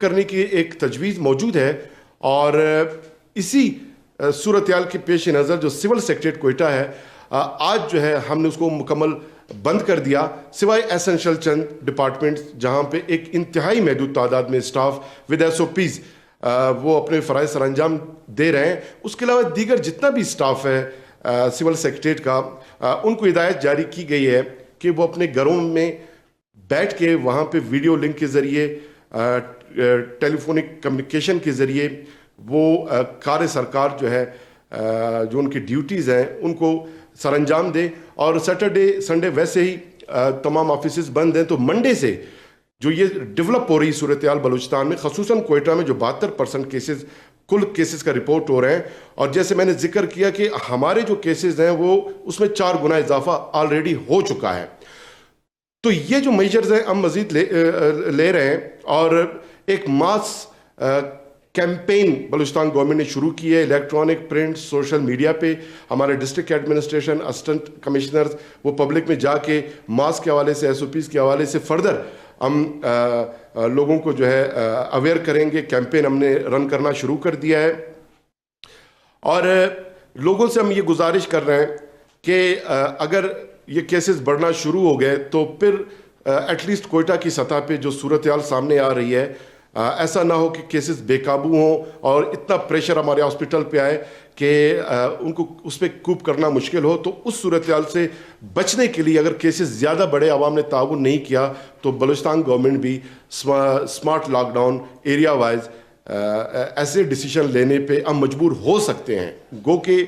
کرنے کی ایک تجویز موجود ہے، اور اسی صورتحال کے پیش نظر جو سول سیکریٹریٹ کوئٹہ ہے، آج جو ہے ہم نے اس کو مکمل بند کر دیا، سوائے ایسنشل چند ڈپارٹمنٹس جہاں پہ ایک انتہائی محدود تعداد میں staff with S O Ps وہ اپنے فرائض سر انجام دے رہے ہیں۔ اس کے علاوہ دیگر جتنا بھی اسٹاف ہے سول سیکریٹریٹ کا، ان کو ہدایت جاری کی گئی ہے کہ وہ اپنے گھروں میں بیٹھ کے وہاں پہ ویڈیو لنک کے ذریعے، ٹیلی فونک کمیونیکیشن کے ذریعے وہ کار سرکار جو ہے، جو ان کی ڈیوٹیز ہیں ان کو سر انجام دے۔ اور سیٹرڈے سنڈے ویسے ہی تمام آفیسز بند ہیں، تو منڈے سے جو یہ ڈیولپ ہو رہی صورتحال بلوچستان میں، خصوصاً کوئٹہ میں جو 72% کیسز کل کیسز کا رپورٹ ہو رہے ہیں، اور جیسے میں نے ذکر کیا کہ ہمارے جو کیسز ہیں وہ اس میں 4 گنا اضافہ آلریڈی ہو چکا ہے۔ تو یہ جو میجرز ہیں ہم مزید لے رہے ہیں، اور ایک ماس کیمپین بلوچستان گورنمنٹ نے شروع کی ہے، الیکٹرانک، پرنٹ، سوشل میڈیا پہ۔ ہمارے ڈسٹرکٹ ایڈمنسٹریشن، اسسٹنٹ کمشنرز وہ پبلک میں جا کے ماسک کے حوالے سے، ایس او پیز کے حوالے سے فردر ہم لوگوں کو جو ہے اویئر کریں گے۔ کیمپین ہم نے رن کرنا شروع کر دیا ہے، اور لوگوں سے ہم یہ گزارش کر رہے ہیں کہ اگر یہ کیسز بڑھنا شروع ہو گئے تو پھر ایٹ لیسٹ کوئٹہ کی سطح پہ جو صورتحال سامنے آ رہی ہے، ایسا نہ ہو کہ کیسز بے قابو ہوں اور اتنا پریشر ہمارے ہاسپٹل پہ آئے کہ ان کو اس پہ کوپ کرنا مشکل ہو۔ تو اس صورتحال سے بچنے کے لیے اگر کیسز زیادہ بڑے، عوام نے تعاون نہیں کیا، تو بلوچستان گورنمنٹ بھی smart lockdown area wise ایسے ڈیسیشن لینے پہ ہم مجبور ہو سکتے ہیں۔ گو کہ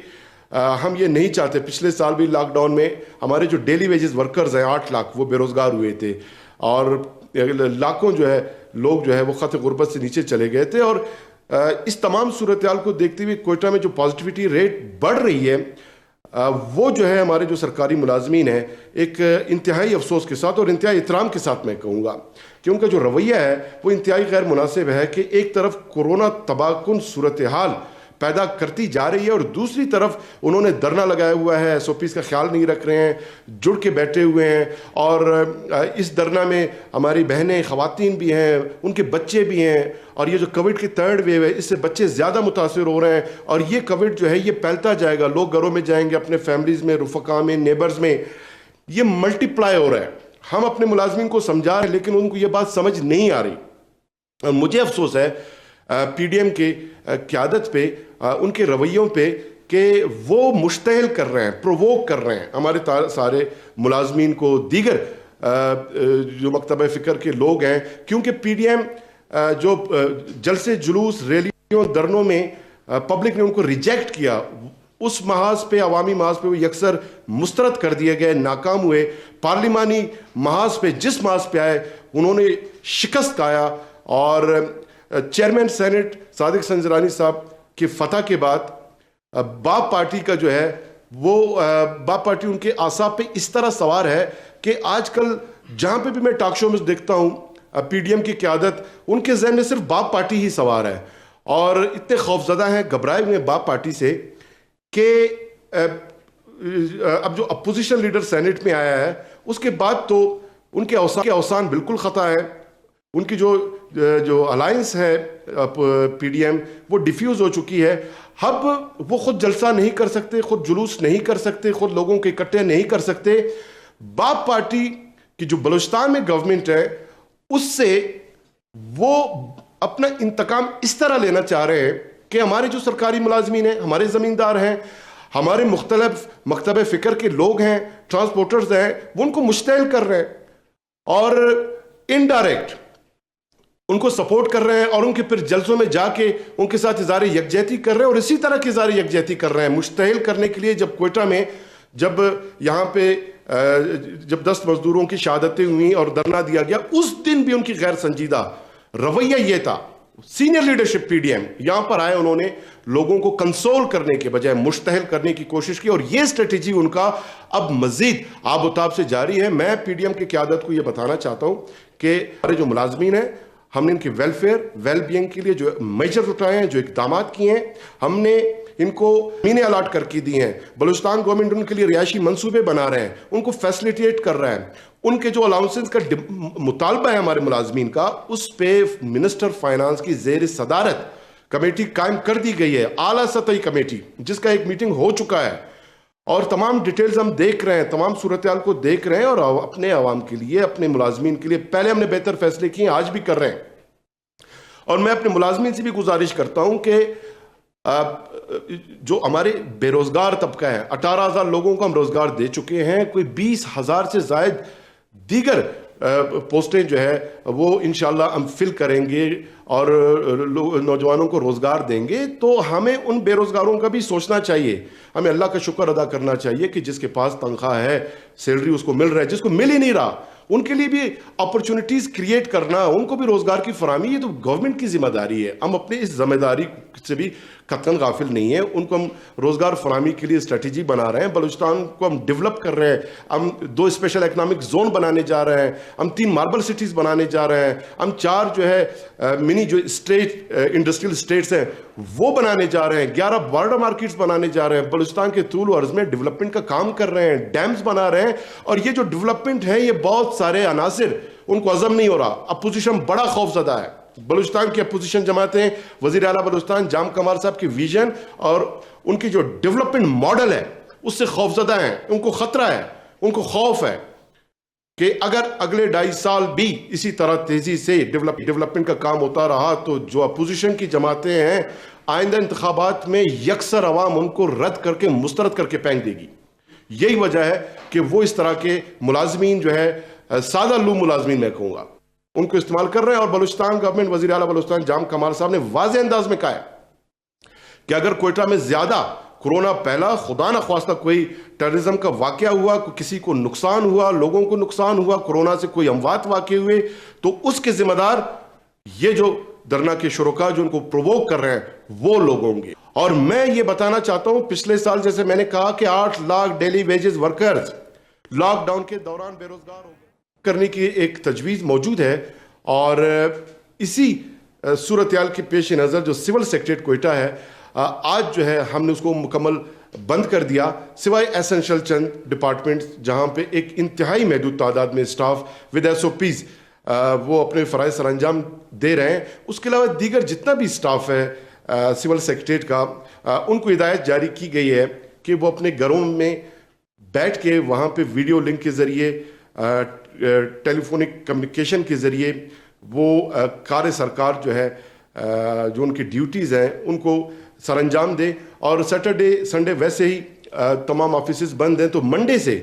ہم یہ نہیں چاہتے، پچھلے سال بھی لاک ڈاؤن میں ہمارے جو ڈیلی ویجز ورکرز ہیں 8 لاکھ وہ بے روزگار ہوئے تھے، اور لاکھوں جو ہے لوگ جو ہے وہ خط غربت سے نیچے چلے گئے تھے۔ اور اس تمام صورتحال کو دیکھتے ہوئے کوئٹہ میں جو پازیٹیوٹی ریٹ بڑھ رہی ہے، وہ جو ہے ہمارے جو سرکاری ملازمین ہیں، ایک انتہائی افسوس کے ساتھ اور انتہائی احترام کے ساتھ میں کہوں گا کہ ان کا جو رویہ ہے وہ انتہائی غیر مناسب ہے، کہ ایک طرف کورونا تباہ کن صورتحال پیدا کرتی جا رہی ہے، اور دوسری طرف انہوں نے دھرنا لگایا ہوا ہے، ایس او پیز کا خیال نہیں رکھ رہے ہیں، جڑ کے بیٹھے ہوئے ہیں۔ اور اس دھرنا میں ہماری بہنیں، خواتین بھی ہیں، ان کے بچے بھی ہیں، اور یہ جو کووڈ کی 3rd ویو ہے اس سے بچے زیادہ متاثر ہو رہے ہیں، اور یہ کووڈ جو ہے یہ پھیلتا جائے گا، لوگ گھروں میں جائیں گے، اپنے فیملیز میں، رفقا میں، نیبرز میں، یہ ملٹی پلائی ہو رہا ہے۔ ہم اپنے ملازمین کو سمجھا رہے ہیں لیکن ان کو یہ بات سمجھ نہیں آ رہی، اور مجھے افسوس ہے پی ڈی ایم کے قیادت پہ، ان کے رویوں پہ، کہ وہ مشتعل کر رہے ہیں، پرووک کر رہے ہیں ہمارے سارے ملازمین کو، دیگر جو مکتبہ فکر کے لوگ ہیں۔ کیونکہ پی ڈی ایم جو جلسے، جلوس، ریلیوں، دھرنوں میں پبلک نے ان کو ریجیکٹ کیا، اس محاذ پہ، عوامی محاذ پہ وہ یکسر مسترد کر دیے گئے، ناکام ہوئے۔ پارلیمانی محاذ پہ، جس محاذ پہ آئے انہوں نے شکست کھایا، اور چیئرمین سینٹ صادق سنجرانی صاحب کی فتح کے بعد باپ پارٹی کا جو ہے وہ باپ پارٹی ان کے اعصاب پہ اس طرح سوار ہے کہ آج کل جہاں پہ بھی میں ٹاک شو میں دیکھتا ہوں پی ڈی ایم کی قیادت، ان کے ذہن میں صرف باپ پارٹی ہی سوار ہے، اور اتنے خوفزدہ ہیں، گھبرائے ہوئے ہیں باپ پارٹی سے، کہ اب جو اپوزیشن لیڈر سینٹ میں آیا ہے اس کے بعد تو ان کے اوسان بالکل خطا ہے۔ ان کی جو الائنس ہے پی ڈی ایم وہ ڈیفیوز ہو چکی ہے۔ اب وہ خود جلسہ نہیں کر سکتے، خود جلوس نہیں کر سکتے، خود لوگوں کے اکٹھے نہیں کر سکتے۔ باپ پارٹی کی جو بلوچستان میں گورنمنٹ ہے اس سے وہ اپنا انتقام اس طرح لینا چاہ رہے ہیں کہ ہمارے جو سرکاری ملازمین ہیں، ہمارے زمیندار ہیں، ہمارے مختلف مکتبہ فکر کے لوگ ہیں، ٹرانسپورٹرز ہیں، وہ ان کو مشتعل کر رہے ہیں، اور انڈائریکٹ ان کو سپورٹ کر رہے ہیں، اور ان کے پھر جلسوں میں جا کے ان کے ساتھ اظہار یکجہتی کر رہے ہیں، اور اسی طرح کی اظہار یکجہتی کر رہے ہیں مشتعل کرنے کے لیے۔ جب کوئٹہ میں جب یہاں پہ جب 10 مزدوروں کی شہادتیں ہوئیں اور دھرنا دیا گیا، اس دن بھی ان کی غیر سنجیدہ رویہ یہ تھا۔ Senior leadership P D M یہاں پر آئے، انہوں نے لوگوں کو کنسول کرنے کے بجائے مشتعل کرنے کی کوشش کی، اور یہ اسٹریٹجی ان کا اب مزید آب و تاب سے جاری ہے۔ میں پی ڈی ایم کی قیادت کو یہ بتانا چاہتا ہوں کہ ہمارے جو ملازمین ہیں، ہم نے ان کی ویلفیئر، ویل بینگ کے لیے جو میجرز اٹھائے ہیں، جو اقدامات کیے ہیں، ہم نے ان کو زمینیں الاٹ کر کے دی ہیں، بلوچستان گورنمنٹ ان کے لیے رہائشی منصوبے بنا رہے ہیں، ان کو فیسلیٹیٹ کر رہا ہے، ان کے جو الاؤنسز کا مطالبہ ہے ہمارے ملازمین کا، اس پہ منسٹر فائنانس کی زیر صدارت کمیٹی قائم کر دی گئی ہے، اعلیٰ سطحی کمیٹی، جس کا ایک میٹنگ ہو چکا ہے، اور تمام ڈیٹیلز ہم دیکھ رہے ہیں، تمام صورتحال کو دیکھ رہے ہیں، اور اپنے عوام کے لیے، اپنے ملازمین کے لیے پہلے ہم نے بہتر فیصلے کیے ہیں، آج بھی کر رہے ہیں۔ اور میں اپنے ملازمین سے بھی گزارش کرتا ہوں کہ جو ہمارے بے روزگار طبقہ ہے، 18,000 لوگوں کو ہم روزگار دے چکے ہیں، کوئی 20,000 سے زائد دیگر پوسٹیں جو ہے وہ انشاءاللہ ہم فل کریں گے اور نوجوانوں کو روزگار دیں گے۔ تو ہمیں ان بے روزگاروں کا بھی سوچنا چاہیے، ہمیں اللہ کا شکر ادا کرنا چاہیے کہ جس کے پاس تنخواہ ہے، سیلری اس کو مل رہا ہے، جس کو مل ہی نہیں رہا ان کے لیے بھی اپرچونٹیز کریٹ کرنا، ان کو بھی روزگار کی فراہمی، یہ تو گورنمنٹ کی ذمہ داری ہے۔ ہم اپنے اس ذمہ داری سے بھی قطعاً غافل نہیں ہیں، ان کو ہم روزگار فراہمی کے لیے اسٹریٹجی بنا رہے ہیں، بلوچستان کو ہم ڈیولپ کر رہے ہیں، ہم 2 اسپیشل اکنامک زون بنانے جا رہے ہیں، ہم 3 ماربل سٹیز بنانے جا رہے ہیں، ہم 4 جو ہے منی جو اسٹیٹ انڈسٹریل اسٹیٹس ہیں وہ بنانے جا رہے ہیں، 11 بارڈر مارکیٹس بنانے جا رہے ہیں، بلوچستان کے طول و عرض میں ڈیولپمنٹ کا کام کر رہے ہیں، ڈیمز بنا رہے ہیں، اور یہ جو ڈیولپمنٹ ہے یہ بہت سارے عناصر ان کو عزم نہیں ہو رہا، اپوزیشن بڑا خوف زدہ ہے۔ بلوچستان کی اپوزیشن جماعتیں وزیر اعلیٰ بلوچستان جام کمال صاحب کی ویژن اور ان کی جو ڈیولپمنٹ ماڈل ہے اس سے خوف زدہ ہیں، ان کو خطرہ ہے، ان کو خوف ہے کہ اگر اگلے 2.5 سال بھی اسی طرح تیزی سے ڈیولپمنٹ کا کام ہوتا رہا تو جو اپوزیشن کی جماعتیں ہیں آئندہ انتخابات میں یکسر عوام ان کو رد کر کے مسترد کر کے پھینک دے گی۔ یہی وجہ ہے کہ وہ اس طرح کے ملازمین جو ہے سادہ لو ملازمین میں کہوں گا ان کو استعمال کر رہے ہیں۔ اور بلوچستان گورنمنٹ وزیر اعلیٰ بلوچستان جام کمال صاحب نے واضح انداز میں کہا ہے کہ اگر کوئٹہ میں زیادہ کورونا پھیلا، خدا نہ خواستہ کوئی ٹیررزم کا واقعہ ہوا، کسی کو نقصان ہوا، لوگوں کو نقصان ہوا، کورونا سے کوئی اموات واقع ہوئے، تو اس کے ذمہ دار یہ جو دھرنا کے شرکا جو ان کو پرووک کر رہے ہیں وہ لوگ ہوں گے۔ اور میں یہ بتانا چاہتا ہوں پچھلے سال جیسے میں نے کہا کہ 8 lakh daily wages workers lockdown کے دوران بے روزگار ہو گئے، کرنے کی ایک تجویز موجود ہے، اور اسی صورتحال کے پیش نظر جو سول سیکریٹریٹ کوئٹہ ہے آج جو ہے ہم نے اس کو مکمل بند کر دیا، سوائے ایسنشل چند ڈپارٹمنٹس جہاں پہ ایک انتہائی محدود تعداد میں اسٹاف ود SOPs وہ اپنے فرائض سر انجام دے رہے ہیں۔ اس کے علاوہ دیگر جتنا بھی اسٹاف ہے سول سیکریٹریٹ کا، ان کو ہدایت جاری کی گئی ہے کہ وہ اپنے گھروں میں بیٹھ کے وہاں پہ ویڈیو لنک کے ذریعے، ٹیلی فونک کمیونیکیشن کے ذریعے وہ کار سرکار جو ہے جو ان کی ڈیوٹیز ہیں ان کو سر انجام دے۔ اور سیٹرڈے سنڈے ویسے ہی تمام آفیسز بند ہیں، تو منڈے سے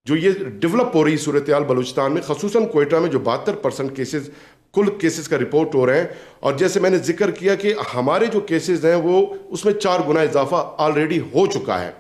جو یہ ڈیولپ ہو رہی صورتحال بلوچستان میں، خصوصاً کوئٹہ میں جو 72% کیسز کل کیسز کا رپورٹ ہو رہے ہیں، اور جیسے میں نے ذکر کیا کہ ہمارے جو کیسز ہیں وہ اس میں 4 گنا اضافہ آلریڈی ہو چکا ہے۔